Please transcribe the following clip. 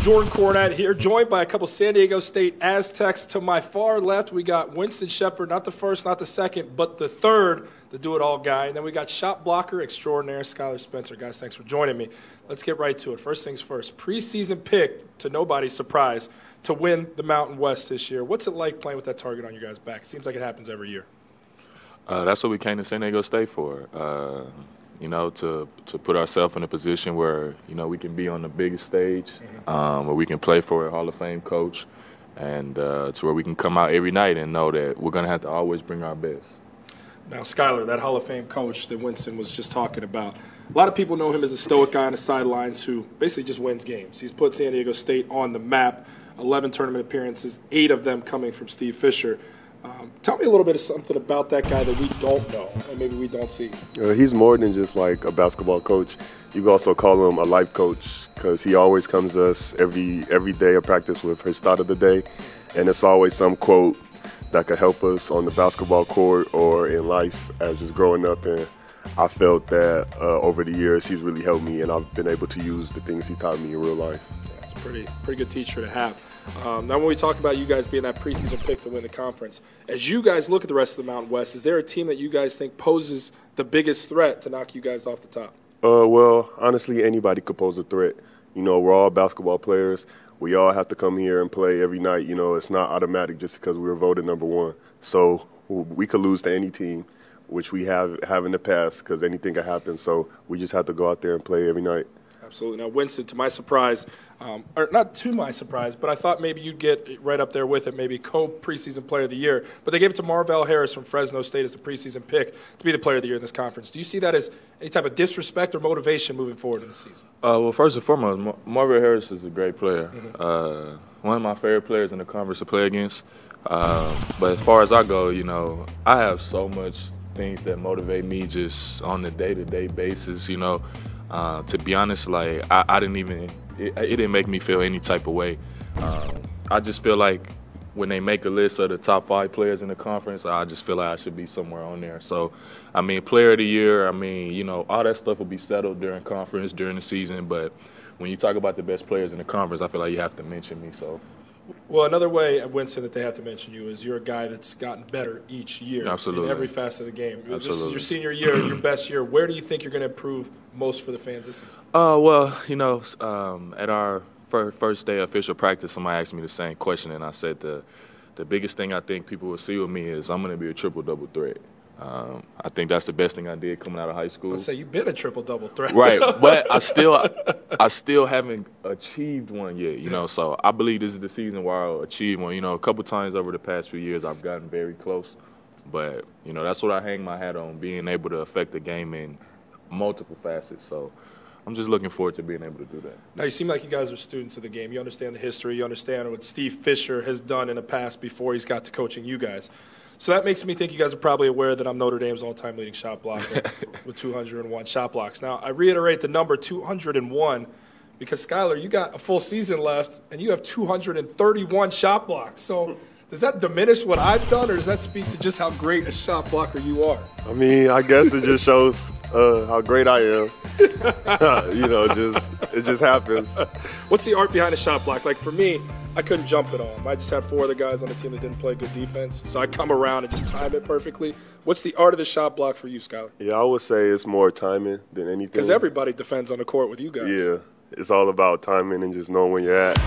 Jordan Cornette here, joined by a couple San Diego State Aztecs. To my far left, we got Winston Shepard, not the first, not the second, but the third, the do-it-all guy. And then we got shot blocker extraordinaire Skylar Spencer. Guys, thanks for joining me. Let's get right to it. First things first, preseason pick, to nobody's surprise, to win the Mountain West this year. What's it like playing with that target on your guys' back? It seems like it happens every year. That's what we came to San Diego State for. To put ourselves in a position where, we can be on the biggest stage, where we can play for a Hall of Fame coach, and to where we can come out every night and know that we're going to have to always bring our best. Now, Skylar, that Hall of Fame coach that Winston was just talking about, a lot of people know him as a stoic guy on the sidelines who basically just wins games. He's put San Diego State on the map, 11 tournament appearances, 8 of them coming from Steve Fisher. Tell me a little bit of something about that guy that we don't know and maybe we don't see. He's more than just like a basketball coach. You can also call him a life coach because he always comes to us every day of practice with his thought of the day. And it's always some quote that could help us on the basketball court or in life as just growing up. And I felt that over the years he's really helped me, and I've been able to use the things he taught me in real life. That's a pretty good teacher to have. Now, when we talk about you guys being that preseason pick to win the conference, as you guys look at the rest of the Mountain West, is there a team that you guys think poses the biggest threat to knock you guys off the top? Well, honestly, anybody could pose a threat. We're all basketball players. We all have to come here and play every night. It's not automatic just because we were voted #1. So we could lose to any team, which we have in the past, because anything could happen. So we just have to go out there and play every night. Absolutely. Now, Winston, to my surprise, or not to my surprise, but I thought maybe you'd get right up there with it, maybe co-preseason player of the year. But they gave it to Marvell Harris from Fresno State as a preseason pick to be the player of the year in this conference. Do you see that as any type of disrespect or motivation moving forward in the season? Well, first and foremost, Marvell Harris is a great player. One of my favorite players in the conference to play against. But as far as I go, I have so much things that motivate me just on a day-to-day basis, To be honest, I didn't even – it didn't make me feel any type of way. I just feel like when they make a list of the top 5 players in the conference, I just feel like I should be somewhere on there. So, player of the year, all that stuff will be settled during conference, during the season. But when you talk about the best players in the conference, I feel like you have to mention me. So. Well, another way, Winston, that they have to mention you is you're a guy that's gotten better each year. Absolutely. In every facet of the game. Absolutely. This is your senior year, your best year. Where do you think you're going to improve most for the fans this season? At our first day of official practice, somebody asked me the same question, and I said the biggest thing I think people will see with me is I'm going to be a triple-double threat. I think that's the best thing I did coming out of high school. Let's say you've been a triple-double threat. Right, but I still haven't achieved one yet, So I believe this is the season where I'll achieve one. A couple times over the past few years I've gotten very close. But, that's what I hang my hat on, being able to affect the game in multiple facets. So I'm just looking forward to being able to do that. Now, you seem like you guys are students of the game. You understand the history. You understand what Steve Fisher has done in the past before he's got to coaching you guys. So that makes me think you guys are probably aware that I'm Notre Dame's all-time leading shot blocker with 201 shot blocks. Now, I reiterate the number 201 because, Skylar, you got a full season left, and you have 231 shot blocks. So does that diminish what I've done, or does that speak to just how great a shot blocker you are? I guess it just shows how great I am. It just happens. What's the art behind a shot block? Like, for me, I couldn't jump it on. I just had 4 other guys on the team that didn't play good defense. So I come around and just time it perfectly. What's the art of the shot block for you, Skylar? Yeah, I would say it's more timing than anything. Because everybody defends on the court with you guys. Yeah, it's all about timing and just knowing when you're at.